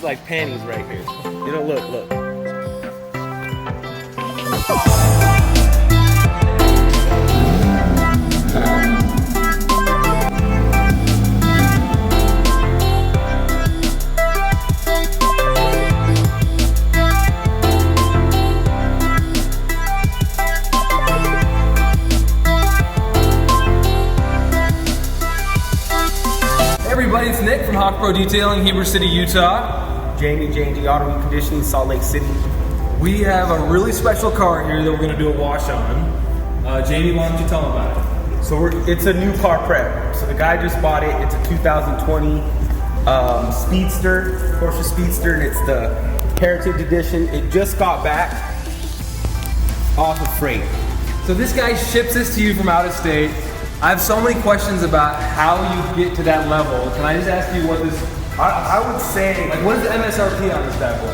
Like panties right here. You know, look. Hey everybody, it's Nick from Hawk Pro Detailing, Heber City, Utah. Jamie, J&G Auto Reconditioning, Salt Lake City. We have a really special car here that we're gonna do a wash on. Jamie, why don't you tell them about it? So it's a new car prep. So the guy just bought it. It's a 2020 Speedster, Porsche Speedster, and it's the Heritage Edition. It just got back off of freight. So this guy ships this to you from out of state. I have so many questions about how you get to that level. Can I just ask you what this, I would say, like what is the MSRP on this bad boy?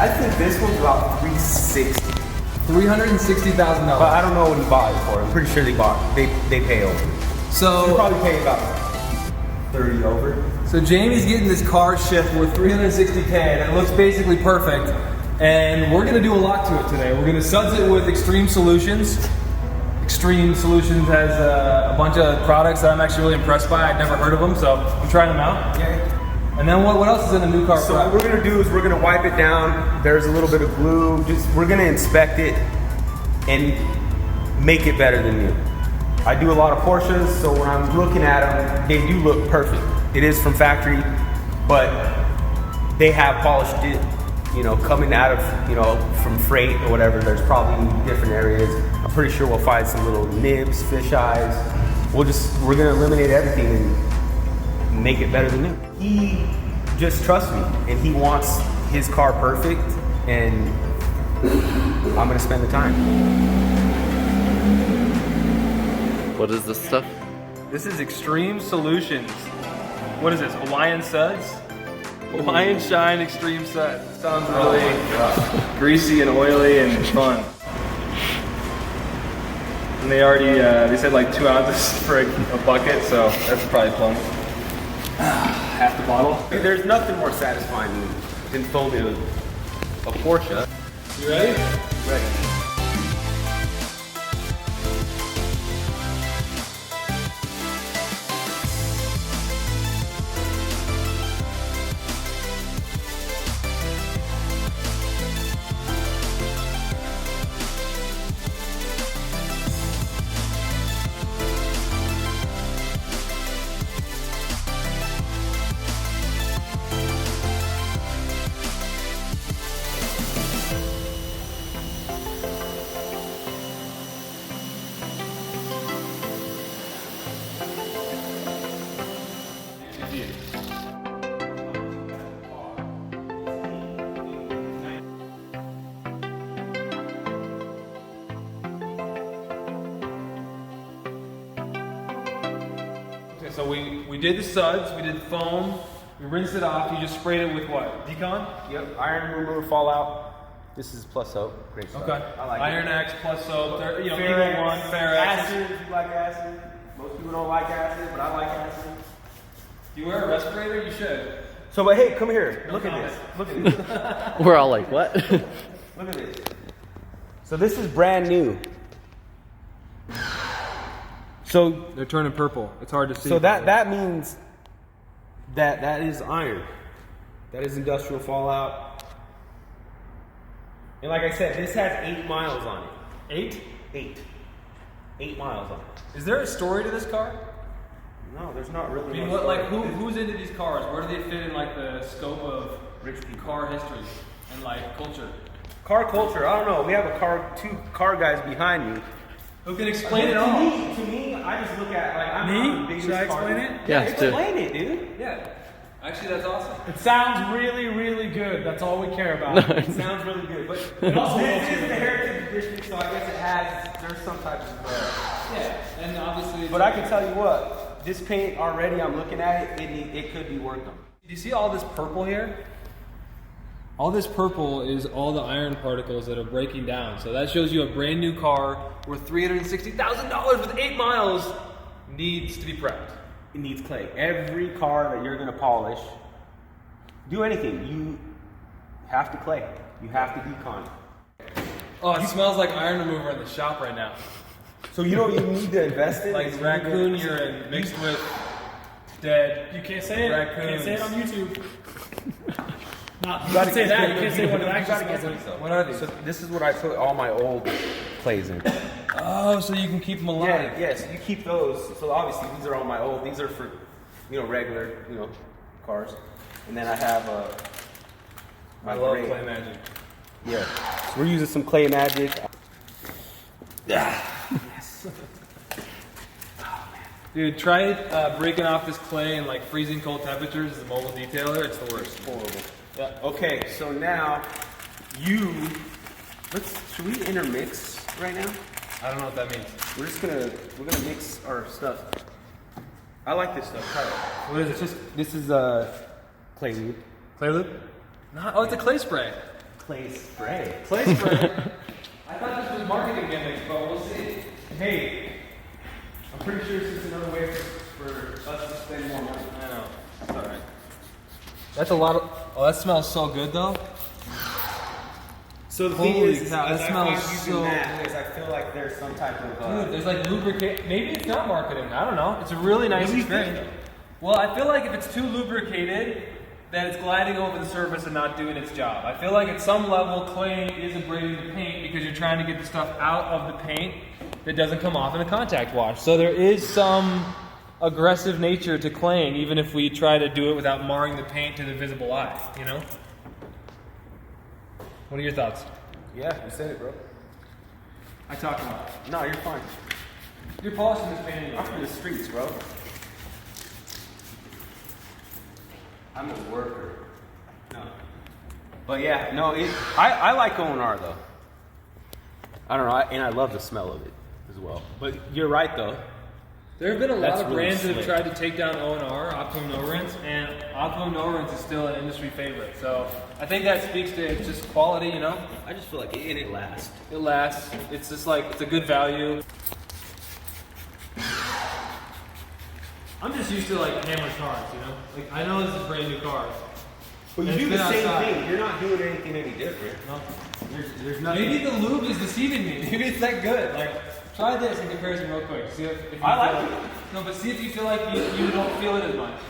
I think this one's about $360,000. $360,000. But I don't know what he bought it for. I'm pretty sure they pay over. So he'll probably pay about 30 over. So Jamie's getting this car shipped worth $360K and it looks basically perfect. And we're gonna do a lot to it today. We're gonna suds it with Extreme Solutions. Extreme Solutions has a bunch of products that I'm actually really impressed by. I'd never heard of them, so I'm trying them out. Okay. And then what else is in the new car? So what we're gonna do is we're gonna wipe it down. There's a little bit of glue. We're gonna inspect it and make it better than new. I do a lot of Porsches, so when I'm looking at them, they do look perfect. It is from factory, but they have polished it, you know, coming out of, you know, from freight or whatever. There's probably different areas. I'm pretty sure we'll find some little nibs, fish eyes. We're gonna eliminate everything and make it better than new. He just trusts me and he wants his car perfect, and I'm gonna spend the time. What is this stuff? This is Extreme Solutions. What is this, Hawaiian Suds? Hawaiian Shine Extreme Suds. Sounds really greasy and oily and fun. And they already, they said like 2 ounces for a bucket, so that's probably plenty. Half the bottle. There's nothing more satisfying than foaming a Porsche. You ready? Ready. Okay, so we did the suds, we did foam, we rinsed it off. You just sprayed it with what? Decon? Yep. Iron remover fallout. This is plus soap. Great stuff. Okay. I like Iron it. X plus soap. You know, Ferrex, Eagle One, Ferrex. acid. If you like acid. Most people don't like acid, but I like acid. Do you wear a respirator? You should. So, but hey, come here. No Look comment. at this. Look at this. We're all like, what? Look at this. So this is brand new. So They're turning purple. It's hard to see. So that means that is iron. That is industrial fallout. And like I said, this has 8 miles on it. 8? 8 miles on it. Is there a story to this car? No, there's not really. I mean, much what, story. like, who's into these cars? Where do they fit in, like, the scope of Rich people. car history and, like, culture? Car culture, I don't know. We have two car guys behind me. Who can explain it all? To me, I just look at, like, I'm not the biggest Should I car explain guy. it? Yeah, Explain it, dude. Yeah. Actually, that's awesome. It sounds really, really good. That's all we care about. It sounds really good, but It also this looks is really the good. heritage edition, so I guess there's some type of. Yeah, and obviously... But I can tell you what, this paint already, I'm looking at it, it could be worked on. Do you see all this purple here? All this purple is all the iron particles that are breaking down. So that shows you a brand new car worth $360,000 with 8 miles needs to be prepped. It needs clay. Every car that you're gonna polish, do anything, you have to clay. You have to decon. Oh, it smells like iron remover in the shop right now. So you know what you need to invest in? Like raccoon urine mixed with dead. You can't say it. Raccoons. You can't say it on YouTube. Nah, you gotta say that. You can't say what it actually smells like. What are these? So this is what I put all my old clays in. Oh, so you can keep them alive. Yeah, yes, you keep those. So obviously these are all my old. These are for, regular, cars. And then I have I love Clay Magic. Yeah, so we're using some Clay Magic. Yeah. Yes. Dude, try breaking off this clay in like freezing cold temperatures as a mobile detailer. It's the worst. Horrible. Yeah. Okay, so now should we intermix right now? I don't know what that means. We're gonna mix our stuff. I like this stuff. Try it. What is it? This is clay lube. Clay lube? No, oh, it's a clay spray. Clay spray. Clay spray. I thought this was marketing gimmicks, but we'll see. Hey, I'm pretty sure this is another way for us to spend more money. I know. It's all right. That's a lot of. Oh, that smells so good though. So the Holy thing is, cow, that I smells find using so that because I feel like there's some type of Dude, there's like lubricate. Maybe it's not marketing. I don't know. It's a really nice What do you think? experience. Well, I feel like if it's too lubricated, then it's gliding over the surface and not doing its job. I feel like at some level, clay is abrading the paint because you're trying to get the stuff out of the paint that doesn't come off in a contact wash. So there is some aggressive nature to claying, even if we try to do it without marring the paint to the visible eye, What are your thoughts? Yeah, you said it, bro. I talk a lot. No, you're fine. You're polishing this paint anyway. I'm from the streets, bro. I'm a worker. No. But yeah, no, I like O&R though. I don't know, and I love the smell of it as well. But you're right though. There have been a lot That's of really brands that have slick. tried to take down O&R, Optimum No Rinse, and Optimum No Rinse is still an industry favorite. So I think that speaks to it's just quality, I just feel like it lasts. It lasts. It's just like, it's a good value. I'm just used to like hammer cars, Like I know this is brand new cars. But you It's do the been same outside. thing. You're not doing anything any different. No. There's nothing. Maybe the lube is deceiving me. Maybe it's that good. Like, try this in comparison real quick. See if you I feel like it. No, but see if you feel like you don't feel it as much.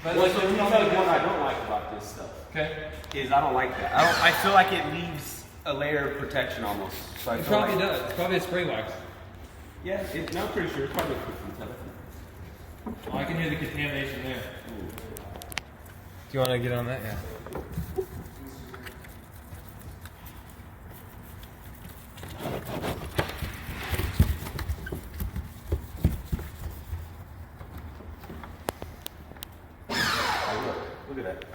But Well, like, so let me tell you what I don't like about this stuff. Okay. Is I don't like that. I feel like it leaves a layer of protection almost. So I It feel probably like, does. It's probably a spray wax. Yeah, I'm pretty sure it's probably a cookie telephone. Oh, I can hear the contamination there. Do you want to get on that? Yeah. Oh, look at that.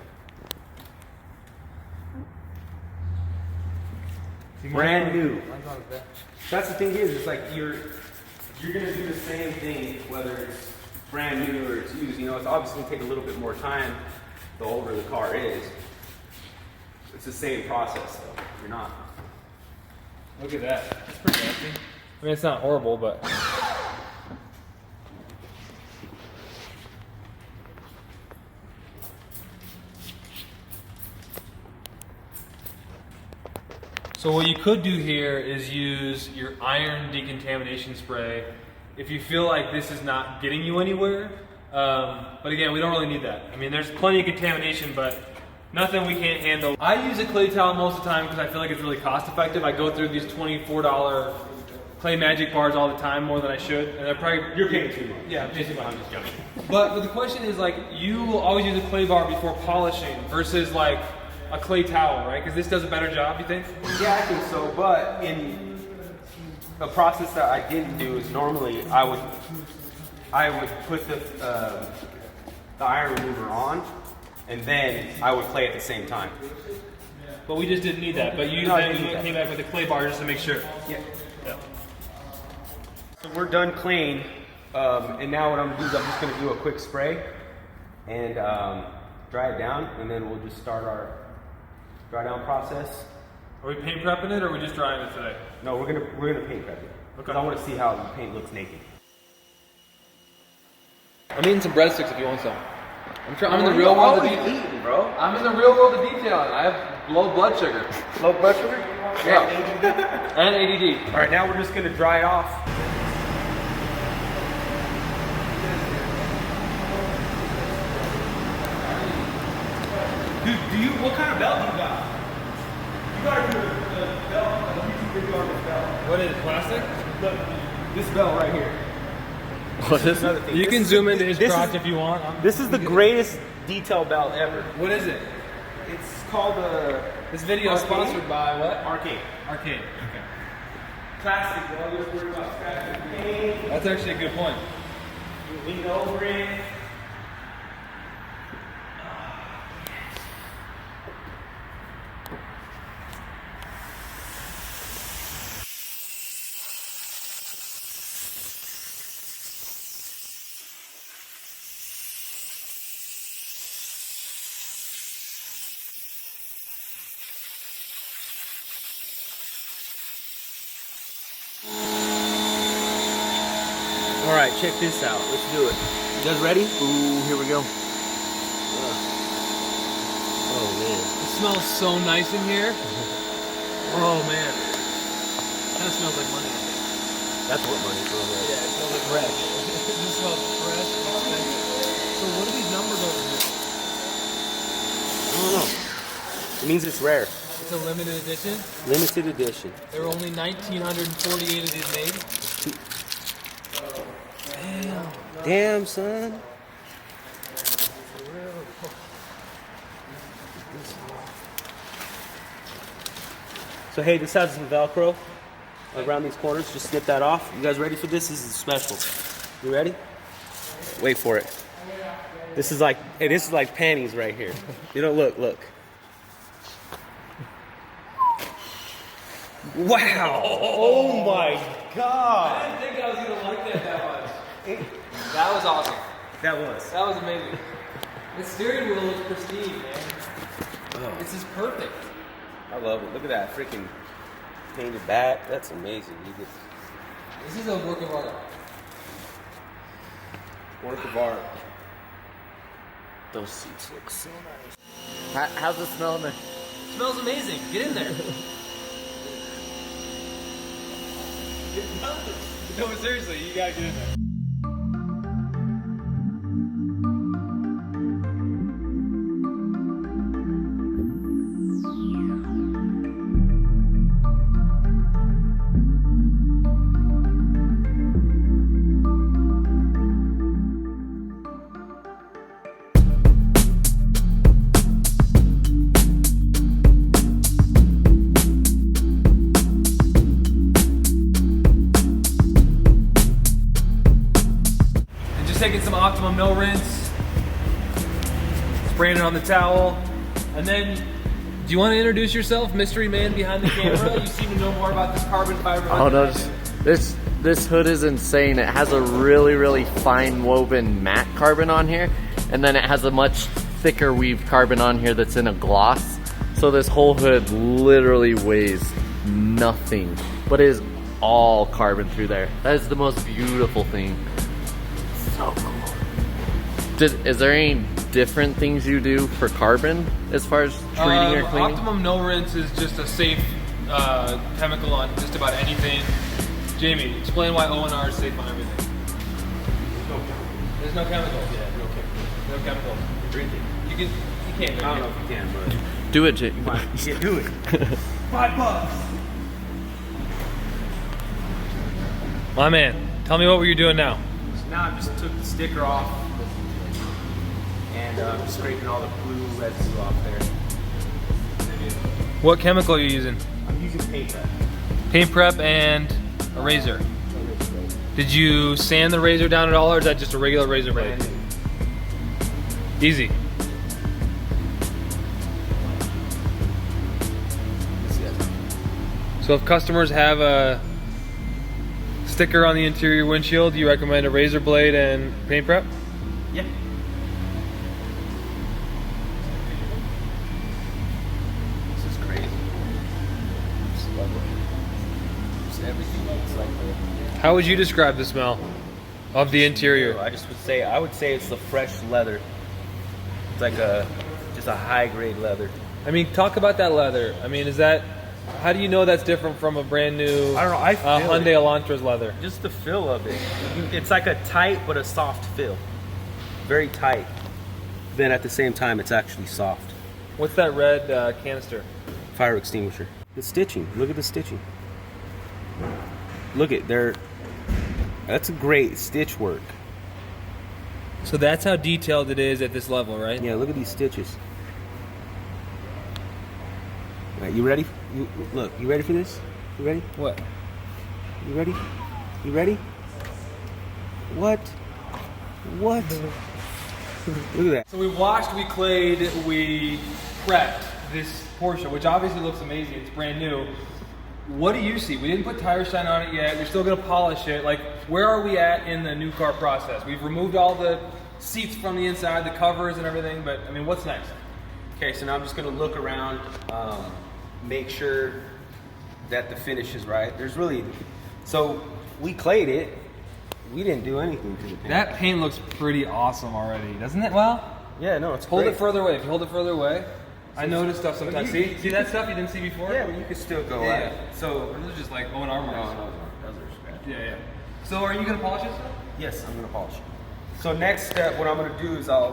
Brand new. That's the thing is, it's like you're gonna do the same thing whether it's brand new or it's used. It's obviously gonna take a little bit more time the older the car is. It's the same process though. You're not. Look at that. It's pretty nasty. I mean, it's not horrible, but. So what you could do here is use your iron decontamination spray if you feel like this is not getting you anywhere. But again, we don't really need that. I mean, there's plenty of contamination, but nothing we can't handle. I use a clay towel most of the time because I feel like it's really cost effective. I go through these $24 Clay Magic bars all the time, more than I should, and they're probably You're paying too much. yeah, I'm paying too much. I'm just joking. But the question is, like, you will always use a clay bar before polishing versus like a clay towel, right? Because this does a better job, you think? Yeah, I think so. But in a process that I didn't do is normally I would put the iron remover on, and then I would clay at the same time. But we just didn't need that. But you No, I then didn't need that. came back with a clay bar just to make sure. Yeah. Yeah. So we're done clean. And now what I'm gonna do is I'm just gonna do a quick spray and dry it down, and then we'll just start our dry down process. Are we paint prepping it, or are we just drying it today? No, we're gonna paint prep it. Because I want to see how the paint looks naked. I'm eating some breadsticks if you want some. I'm in the real world of eating, bro. I'm in the real world of detailing. I have low blood sugar. Low blood sugar? Yeah. And ADD. All right, now we're just gonna dry it off. Dude, what kind of belt do you got? You gotta do a belt, a YouTube video on this belt. What is it, plastic? Look, this belt right here. What is it? You can zoom into his crotch if you want. This is the greatest detail belt ever. What is it? It's called a... This video is Arcade? sponsored by what? Arcade. Arcade. Okay. Classic, bro. You just worry about scratching the paint. That's actually a good point. You lean over it. All right, check this out. Let's do it. You guys ready? Ooh, here we go. Oh man. It smells so nice in here. Oh man. Kind of smells like money. That's what money smells like. Yeah, it smells like fresh. It just smells fresh. So what are these numbers over here? I don't know. It means it's rare. It's a limited edition. Limited edition. There were only 1,948 of these made. Damn. Damn, son. So hey, this has some Velcro around these corners. Just snip that off. You guys ready for this? This is special. You ready? Wait for it. This is like panties right here. You know, look. Wow! Oh my God! I didn't think I was gonna like that much. That was awesome. That was. That was amazing. The steering wheel looks pristine, man. Oh, This is perfect. I love it. Look at that freaking painted back. That's amazing. You get This is a work of art. work of art. Those seats look so nice. How's it smell in there? It smells amazing. Get in there. No, but seriously, you gotta get in there. Taking some Optimum no rinse, spraying it on the towel, and then, do you want to introduce yourself, mystery man behind the camera? You seem to know more about this carbon fiber. Oh no, this hood is insane. It has a really fine woven matte carbon on here, and then it has a much thicker weave carbon on here that's in a gloss. So this whole hood literally weighs nothing, but it is all carbon through there. That is the most beautiful thing. So cool. Is there any different things you do for carbon as far as treating or cleaning? Optimum no rinse is just a safe chemical on just about anything. Jamie, explain why O&R is safe on everything. There's no chemicals. Yeah, no chemicals. Drink it. You can't. I don't know if you can, but Do it, Jake. yeah, do it. $5. My man, tell me what were you doing now? So now I just took the sticker off and just scraping all the blue residue off there. What chemical are you using? I'm using paint prep. Paint prep and a razor. Did you sand the razor down at all, or is that just a regular razor blade? Easy. So if customers have a sticker on the interior windshield. Do you recommend a razor blade and paint prep? Yeah. This is crazy. Just love it. Just everything looks like that. How would you describe the smell of the interior? I would say it's the fresh leather. It's like just a high grade leather. I mean, talk about that leather. I mean, how do you know that's different from a brand new I don't know. I feel Hyundai Elantra's leather? Just the feel of it. It's like a tight but a soft feel. Very tight. Then at the same time, it's actually soft. What's that red canister? Fire extinguisher. The stitching. Look at the stitching. Look at that's a great stitch work. So that's how detailed it is at this level, right? Yeah, look at these stitches. All right, you ready? Look, you ready for this? You ready? What? You ready? You ready? What? What? Look at that. So we washed, we clayed, we prepped this Porsche, which obviously looks amazing. It's brand new. What do you see? We didn't put tire shine on it yet. We're still gonna polish it. Like, where are we at in the new car process? We've removed all the seats from the inside, the covers and everything, but I mean, what's next? Okay, so now I'm just gonna look around, make sure that the finish is right. So we clayed it. We didn't do anything to the paint. That paint looks pretty awesome already, doesn't it? Well, yeah, no, it's hold great. it further away. If you hold it further away, I notice stuff sometimes. See that stuff you didn't see before? Yeah, but you could still go Yeah. at it. So those are just like O&R marks. No, those are scratched. Yeah. So are you gonna polish it? Yes, I'm gonna polish it. So next step, what I'm gonna do is I'm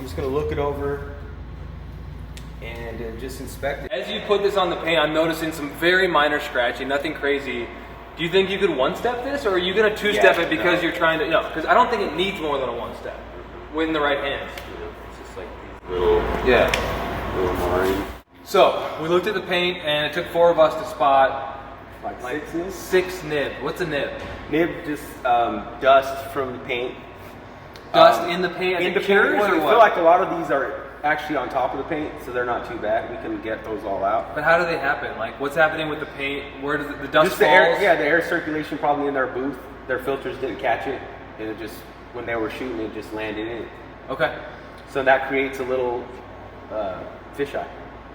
just gonna look it over and just inspect it. As you put this on the paint, I'm noticing some very minor scratching, nothing crazy. Do you think you could one-step this, or are you gonna two-step Yeah, it because no. you're trying to? No, because I don't think it needs more than a one-step. With the right hands. It's just like these little marring. So we looked at the paint, and it took 4 of us to spot Like 6 nibs? 6 nib. What's a nib? Nib, just dust from the paint. Dust in the paint as In it the cures, paint. or I what? feel like a lot of these are actually on top of the paint, so they're not too bad. We can get those all out. But how do they happen? Like, what's happening with the paint? Where does the dust Just the falls? air, yeah, the air circulation probably in their booth. Their filters didn't catch it, and it just, when they were shooting, it just landed in. Okay. So that creates a little fisheye.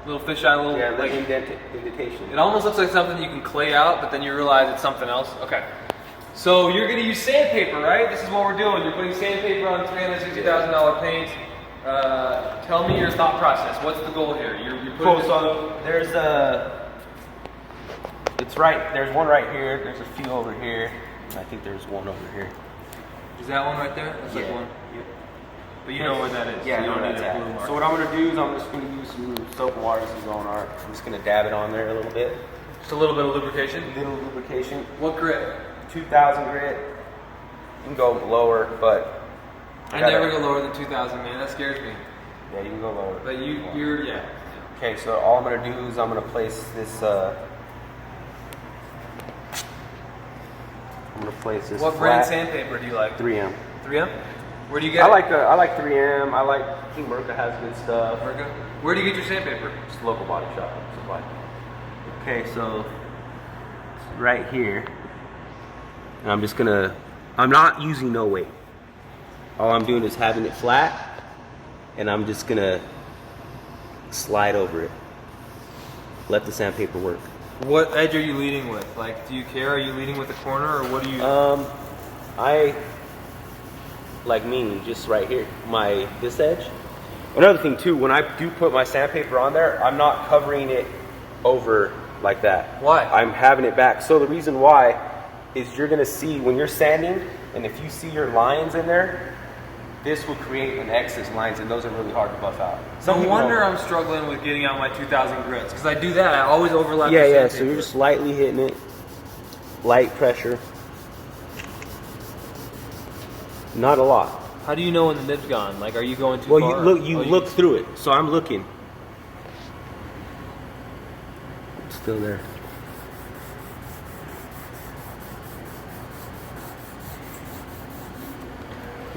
Little fisheye, little Yeah, like. like indentation. It almost looks like something you can clay out, but then you realize it's something else. Okay. So you're gonna use sandpaper, right? This is what we're doing. You're putting sandpaper on $360,000 paint. Tell me your thought process. What's the goal here? You're putting Cool. So there's it's right. There's one right here. There's a few over here. I think there's one over here. Is that one right there? That's like one. Yeah. But you know where that is. Yeah, so you I know don't that's need a blue at. mark. So what I'm gonna do is I'm just gonna use some soap and water. This is on art. I'm just gonna dab it on there a little bit. Just a little bit of lubrication. Little lubrication. What grit? 2000 grit. You can go lower, but I never go lower than 2,000, man. That scares me. Yeah, you can go lower. But you're yeah. Okay, so all I'm gonna do is I'm gonna place this. I'm gonna place this. What brand flat sandpaper do you like? 3M. 3M? Where do you get I it? like 3M. I like King Merca has good stuff. Merca? Where do you get your sandpaper? Just local body shop supply. Okay, so it's right here, and I'm not using no weight. All I'm doing is having it flat, and I'm just gonna slide over it. Let the sandpaper work. What edge are you leading with? Like, do you care? Are you leading with the corner, or what do you? I like meaning just right here, this edge. Another thing too, when I do put my sandpaper on there, I'm not covering it over like that. Why? I'm having it back. So the reason why is you're gonna see when you're sanding, and if you see your lines in there, this will create an excess lines, and those are really hard to buff out. No people wonder don't- I'm struggling with getting out my 2,000 grits, because I do that. I always overlap. Yeah, the yeah. sandpaper. So you're just lightly hitting it, light pressure, not a lot. How do you know when the nib's gone? Like, are you going too Well, far? you look through it. So I'm looking. It's still there.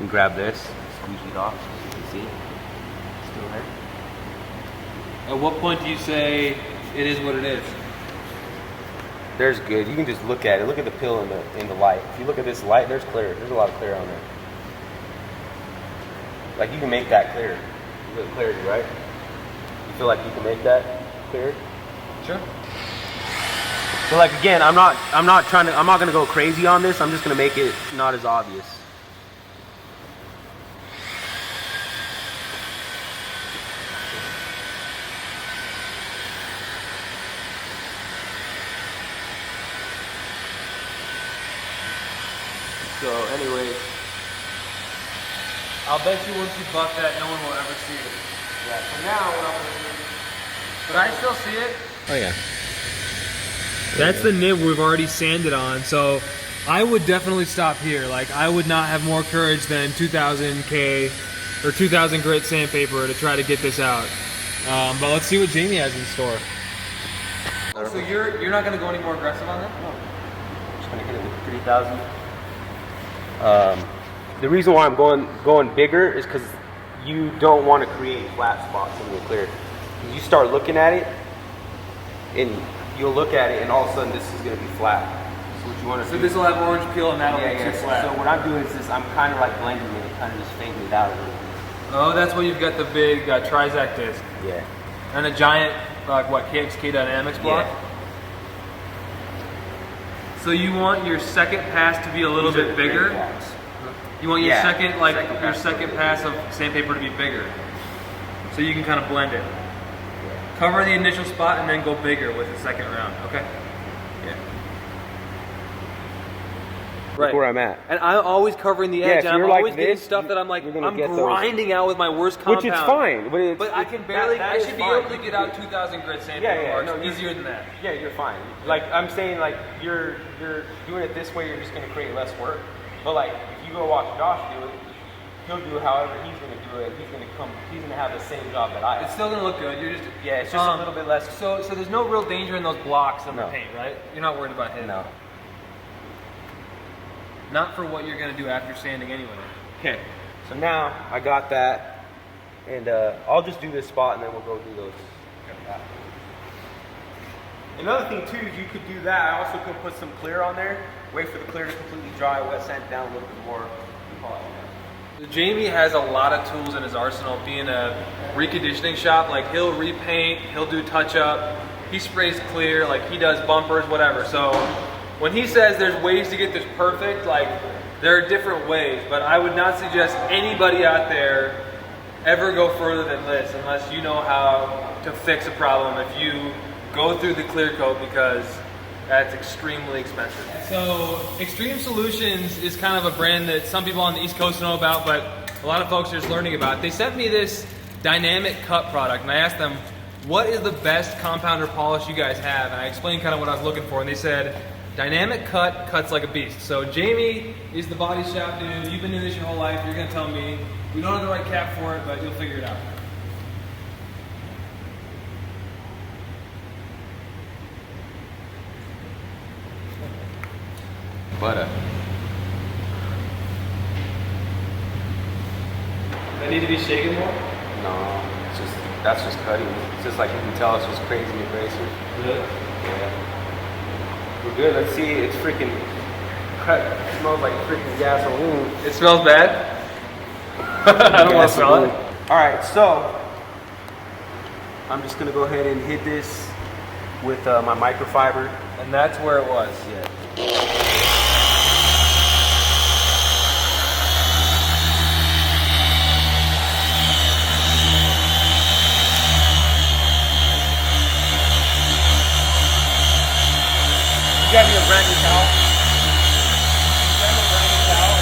You grab this, squeeze it off, so you can see. It's still there. At what point do you say it is what it is? There's good. You can just look at it. Look at the pill in the light. If you look at this light, there's clear. There's a lot of clear on there. Like you can make that clear. You get clarity, right? You feel like you can make that clear? Sure. So like again, I'm not gonna go crazy on this. I'm just gonna make it not as obvious. So anyway, I'll bet you once you buff that, no one will ever see it. yeah. So now what I'm gonna do. But I still see it. Oh yeah. That's the nib we've already sanded on, so I would definitely stop here. Like, I would not have more courage than 2000K or 2000 grit sandpaper to try to get this out. But let's see what Jamie has in store. So you're not going to go any more aggressive on that? No. I'm just gonna hit it with 3,000. The reason why I'm going bigger is because you don't want to create flat spots in your clear. You start looking at it, and you'll look at it, and all of a sudden this is going to be flat. So what you want to do? So this will have orange peel, and that'll make it So flat. what I'm doing is this. I'm kind of like blending it, kind of just fading it out a little. Oh, that's why you've got the big Trizac disc Yeah. and a giant KXK Dynamics block. Yeah. So you want your second pass to be a little bit bigger. You want your second pass of sandpaper to be bigger, so you can kind of blend it. Cover the initial spot and then go bigger with the second round. Okay. Yeah. Right. Where I'm at. And I'm always covering the edge, if and I'm you're like always getting this, stuff that I'm like, you're gonna I'm get those. grinding out with my worst compound. Which is fine, But I can barely. that I is should be fine. able to get out 2,000 grit sandpaper marks you're- easier than that. Yeah, you're fine. Like I'm saying, like you're doing it this way, you're just gonna create less work. But like if you go watch Josh do it, he'll do however he's gonna do it. He's gonna have the same job that I have. It's still gonna look good. You're just It's just a little bit less. So there's no real danger in those blocks of the No. paint, right? You're not worried about hitting. No. Not for what you're gonna do after sanding anyway. Okay. So now I got that, and I'll just do this spot, and then we'll go do those. Another thing too is you could do that. I also could put some clear on there. Wait for the clear to completely dry, wet sand it down a little bit more. Jamie has a lot of tools in his arsenal. Being a reconditioning shop, like he'll repaint, he'll do touch up, he sprays clear, like he does bumpers, whatever. So when he says there's ways to get this perfect, like there are different ways, but I would not suggest anybody out there ever go further than this unless you know how to fix a problem. If you go through the clear coat, because that's extremely expensive. So Extreme Solutions is kind of a brand that some people on the East Coast know about, but a lot of folks are just learning about. They sent me this dynamic cut product, and I asked them, what is the best compounder polish you guys have? And I explained kind of what I was looking for, and they said, dynamic cut cuts like a beast. So Jamie is the body shop dude. You've been in this your whole life. You're gonna tell me. We don't have the right cap for it, but you'll figure it out. Butter. They need to be shaken more? No, that's just cutting. It's just like you can tell, it's just crazy abrasive. Really? Yeah. We're good. Let's see. It's freaking cut. It smells like freaking gasoline. It smells bad? I don't want to smell it. All right, so I'm just gonna go ahead and hit this with my microfiber. And that's where it was. Yeah. You got me a brand new towel. You got me a brand new towel.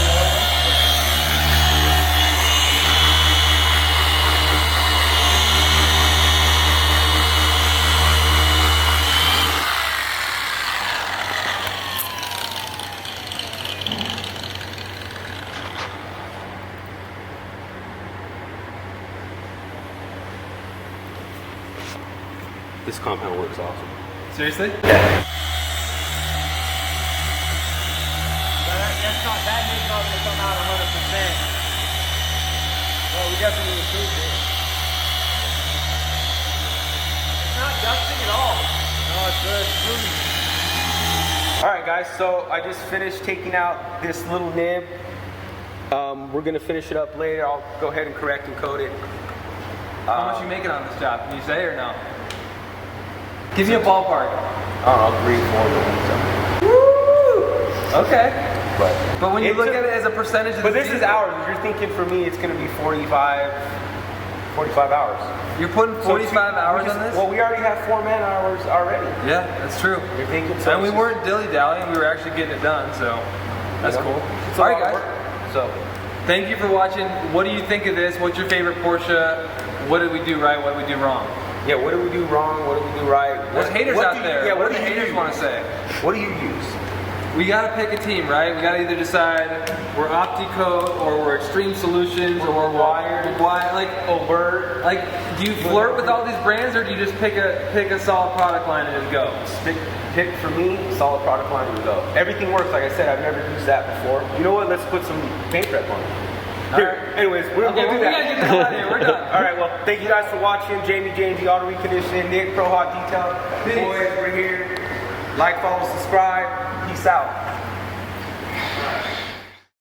This compound works awesome. Seriously? Yeah. That needs not to come out 100%. Well, we definitely improved it. It's not dusting at all. No, it's good. It's moving. All right, guys, so I just finished taking out this little nib. We're gonna finish it up later. I'll go ahead and correct and coat it. How much you making on this job? Can you say or no? Give me a ballpark. I don't know, 3, 4 million. Woo! Okay. But when you It look took- at it as a percentage of But the this is season, hours. If you're thinking for me, it's gonna be 45 hours. You're putting 45 hours we just- on this? Well, we already have 4 man hours already. Yeah, that's true. You're thinking so. And we it's weren't dilly-dallying, we were actually getting it done, so that's just- cool. It's a All right, lot of guys. work. So, Thank you for watching. What do you think of this? What's your favorite Porsche? What did we do right? What did we do wrong? yeah, what do we do wrong? What do we do right? There's haters what out do you- there. Yeah, what do do the you haters use? want to say? What do you use? We gotta pick a team, right? We gotta either decide we're OptiCoat or we're Extreme Solutions or we're Wired. Why, like overt? Like, do you flirt with all these brands or do you just pick a solid product line and just go? Pick for me, solid product line and go. Everything works. Like I said, I've never used that before. You know what? Let's put some paint prep on it. Here, Alright. anyways, we'll Okay, do we that. gotta get the hell out of here. We're done. All right, well, thank you guys for watching. Jamie James, the Auto Reconditioning, Nick, Pro Hot Detail. Peace. Boys, we're here. Like, follow, subscribe. Peace out.